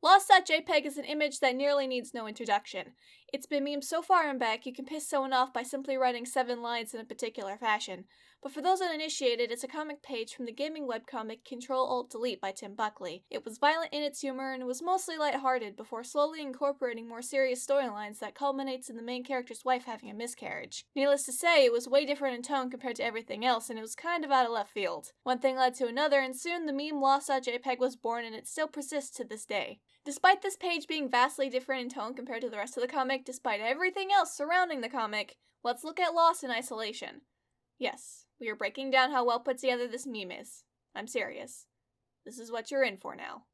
Loss.jpg is an image that nearly needs no introduction. It's been memed so far and back you can piss someone off by simply writing 7 lines in a particular fashion. But for those uninitiated, it's a comic page from the gaming webcomic Control-Alt-Delete by Tim Buckley. It was violent in its humor and it was mostly lighthearted before slowly incorporating more serious storylines that culminates in the main character's wife having a miscarriage. Needless to say, it was way different in tone compared to everything else and it was kind of out of left field. One thing led to another and soon the meme Loss.jpg was born and it still persists to this day. Despite this page being vastly different in tone compared to the rest of the comic, despite everything else surrounding the comic, let's look at Loss in isolation. Yes, we are breaking down how well put together this meme is. I'm serious. This is what you're in for now.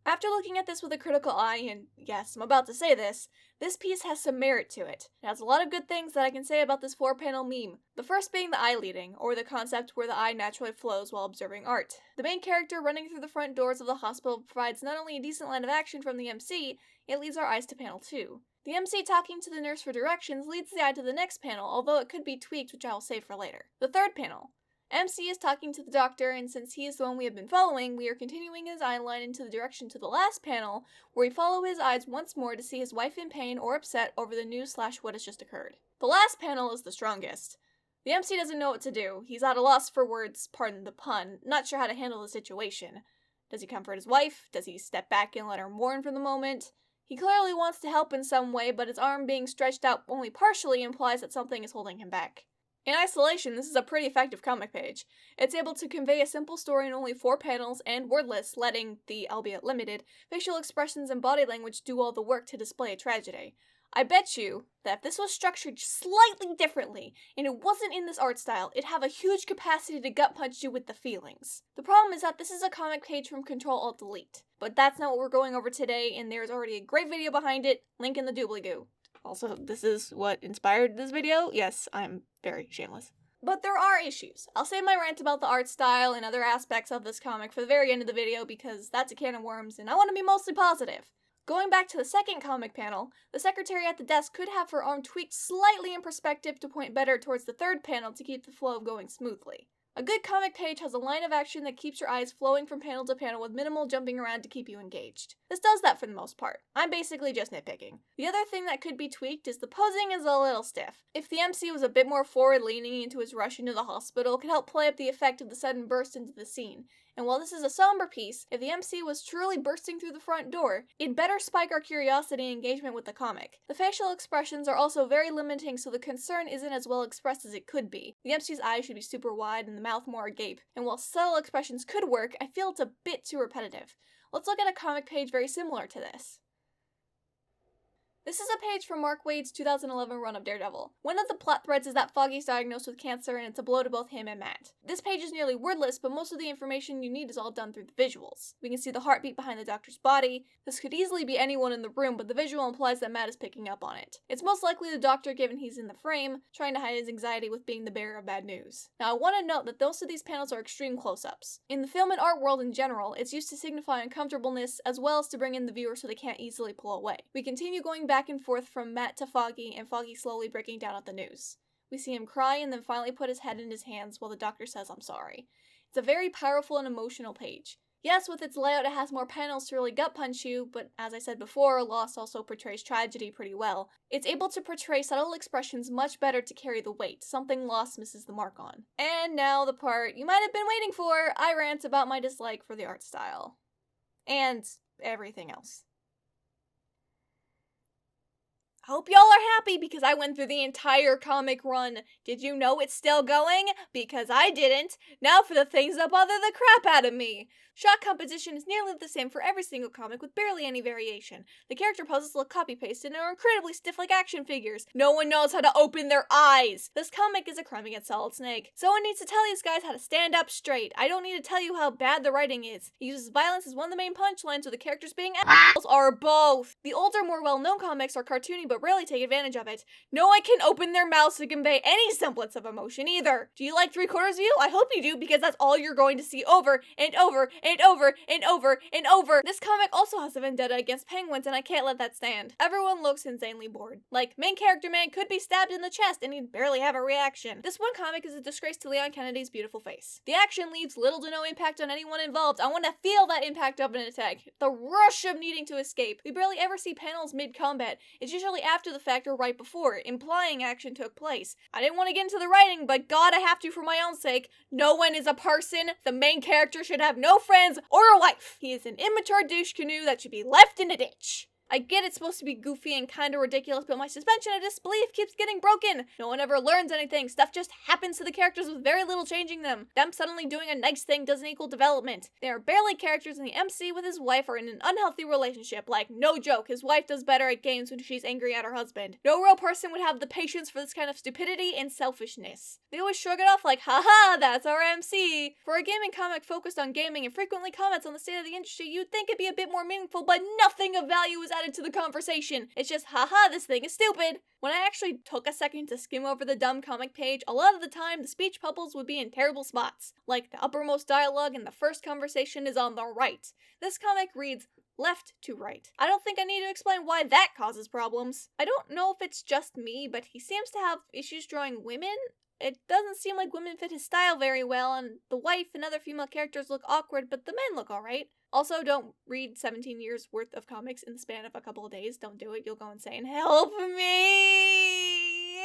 After looking at this with a critical eye, and yes, I'm about to say this piece has some merit to it. It has a lot of good things that I can say about this 4-panel meme. The first being the eye leading, or the concept where the eye naturally flows while observing art. The main character running through the front doors of the hospital provides not only a decent line of action from the MC, it leads our eyes to panel 2. The MC talking to the nurse for directions leads the eye to the next panel, although it could be tweaked, which I will save for later. The third panel. MC is talking to the doctor, and since he is the one we have been following, we are continuing his eye line into the direction to the last panel, where we follow his eyes once more to see his wife in pain or upset over the news/what has just occurred. The last panel is the strongest. The MC doesn't know what to do. He's at a loss for words, pardon the pun, not sure how to handle the situation. Does he comfort his wife? Does he step back and let her mourn for the moment? He clearly wants to help in some way, but his arm being stretched out only partially implies that something is holding him back. In isolation, this is a pretty effective comic page. It's able to convey a simple story in only 4 panels and wordless, letting the, albeit limited, facial expressions and body language do all the work to display a tragedy. I bet you that if this was structured slightly differently, and it wasn't in this art style, it'd have a huge capacity to gut punch you with the feelings. The problem is that this is a comic page from Control-Alt-Delete. But that's not what we're going over today, and there's already a great video behind it, link in the doobly-doo. Also, this is what inspired this video. Yes, I'm very shameless. But there are issues. I'll save my rant about the art style and other aspects of this comic for the very end of the video because that's a can of worms and I want to be mostly positive. Going back to the second comic panel, the secretary at the desk could have her arm tweaked slightly in perspective to point better towards the third panel to keep the flow going smoothly. A good comic page has a line of action that keeps your eyes flowing from panel to panel with minimal jumping around to keep you engaged. This does that for the most part. I'm basically just nitpicking. The other thing that could be tweaked is the posing is a little stiff. If the MC was a bit more forward-leaning into his rush into the hospital, it could help play up the effect of the sudden burst into the scene. And while this is a somber piece, if the MC was truly bursting through the front door, it'd better spike our curiosity and engagement with the comic. The facial expressions are also very limiting, so the concern isn't as well expressed as it could be. The MC's eyes should be super wide and the mouth more agape, and while subtle expressions could work, I feel it's a bit too repetitive. Let's look at a comic page very similar to this. This is a page from Mark Waid's 2011 run of Daredevil. One of the plot threads is that Foggy's diagnosed with cancer and it's a blow to both him and Matt. This page is nearly wordless, but most of the information you need is all done through the visuals. We can see the heartbeat behind the doctor's body. This could easily be anyone in the room, but the visual implies that Matt is picking up on it. It's most likely the doctor given he's in the frame, trying to hide his anxiety with being the bearer of bad news. Now I want to note that most of these panels are extreme close-ups. In the film and art world in general, it's used to signify uncomfortableness as well as to bring in the viewer so they can't easily pull away. We continue going back and forth from Matt to Foggy, and Foggy slowly breaking down at the news. We see him cry and then finally put his head in his hands while the doctor says, "I'm sorry." It's a very powerful and emotional page. Yes, with its layout it has more panels to really gut punch you, but as I said before, Loss also portrays tragedy pretty well. It's able to portray subtle expressions much better to carry the weight, something Loss misses the mark on. And now the part you might have been waiting for, I rant about my dislike for the art style. And everything else. Hope y'all are happy because I went through the entire comic run. Did you know it's still going? Because I didn't. Now for the things that bother the crap out of me. Shot composition is nearly the same for every single comic with barely any variation. The character poses look copy-pasted and are incredibly stiff like action figures. No one knows how to open their eyes. This comic is a crime against Solid Snake. Someone needs to tell these guys how to stand up straight. I don't need to tell you how bad the writing is. He uses violence as one of the main punchlines, so the characters being assholes are both. The older, more well-known comics are cartoony but rarely take advantage of it. No one can open their mouths to convey any semblance of emotion either. Do you like 3/4 view? I hope you do, because that's all you're going to see over and over and over and over and over. This comic also has a vendetta against penguins, and I can't let that stand. Everyone looks insanely bored. Like, main character man could be stabbed in the chest and he'd barely have a reaction. This one comic is a disgrace to Leon Kennedy's beautiful face. The action leaves little to no impact on anyone involved. I want to feel that impact of an attack. The rush of needing to escape. We barely ever see panels mid-combat. It's usually after the fact or right before, implying action took place. I didn't want to get into the writing, but God, I have to for my own sake. No one is a person. The main character should have no friends or a wife. He is an immature douche canoe that should be left in a ditch. I get it's supposed to be goofy and kinda ridiculous, but my suspension of disbelief keeps getting broken. No one ever learns anything. Stuff just happens to the characters with very little changing them. Them suddenly doing a nice thing doesn't equal development. There are barely characters in the MC with his wife are in an unhealthy relationship. Like, no joke, his wife does better at games when she's angry at her husband. No real person would have the patience for this kind of stupidity and selfishness. They always shrug it off like, haha, that's our MC. For a gaming comic focused on gaming and frequently comments on the state of the industry, you'd think it'd be a bit more meaningful, but nothing of value is added to the conversation. It's just, haha, this thing is stupid. When I actually took a second to skim over the dumb comic page, a lot of the time the speech bubbles would be in terrible spots. Like, the uppermost dialogue in the first conversation is on the right. This comic reads left to right. I don't think I need to explain why that causes problems. I don't know if it's just me, but he seems to have issues drawing women. It doesn't seem like women fit his style very well, and the wife and other female characters look awkward, but the men look alright. Also, don't read 17 years worth of comics in the span of a couple of days. Don't do it. You'll go insane. Help me!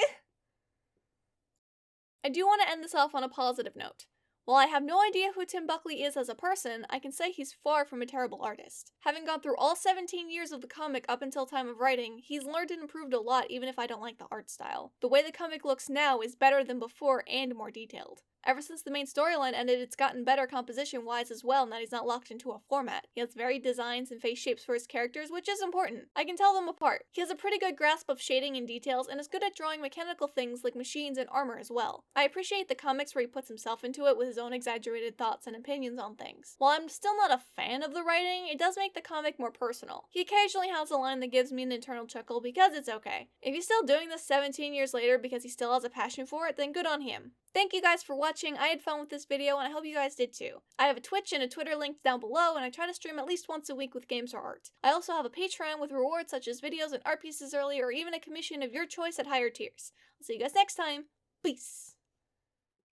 I do want to end this off on a positive note. While I have no idea who Tim Buckley is as a person, I can say he's far from a terrible artist. Having gone through all 17 years of the comic up until time of writing, he's learned and improved a lot even if I don't like the art style. The way the comic looks now is better than before and more detailed. Ever since the main storyline ended, it's gotten better composition-wise as well, and that he's not locked into a format. He has varied designs and face shapes for his characters, which is important. I can tell them apart. He has a pretty good grasp of shading and details, and is good at drawing mechanical things like machines and armor as well. I appreciate the comics where he puts himself into it with his own exaggerated thoughts and opinions on things. While I'm still not a fan of the writing, it does make the comic more personal. He occasionally has a line that gives me an internal chuckle because it's okay. If he's still doing this 17 years later because he still has a passion for it, then good on him. Thank you guys for watching. I had fun with this video, and I hope you guys did too. I have a Twitch and a Twitter linked down below, and I try to stream at least once a week with games or art. I also have a Patreon with rewards such as videos and art pieces early, or even a commission of your choice at higher tiers. I'll see you guys next time. Peace!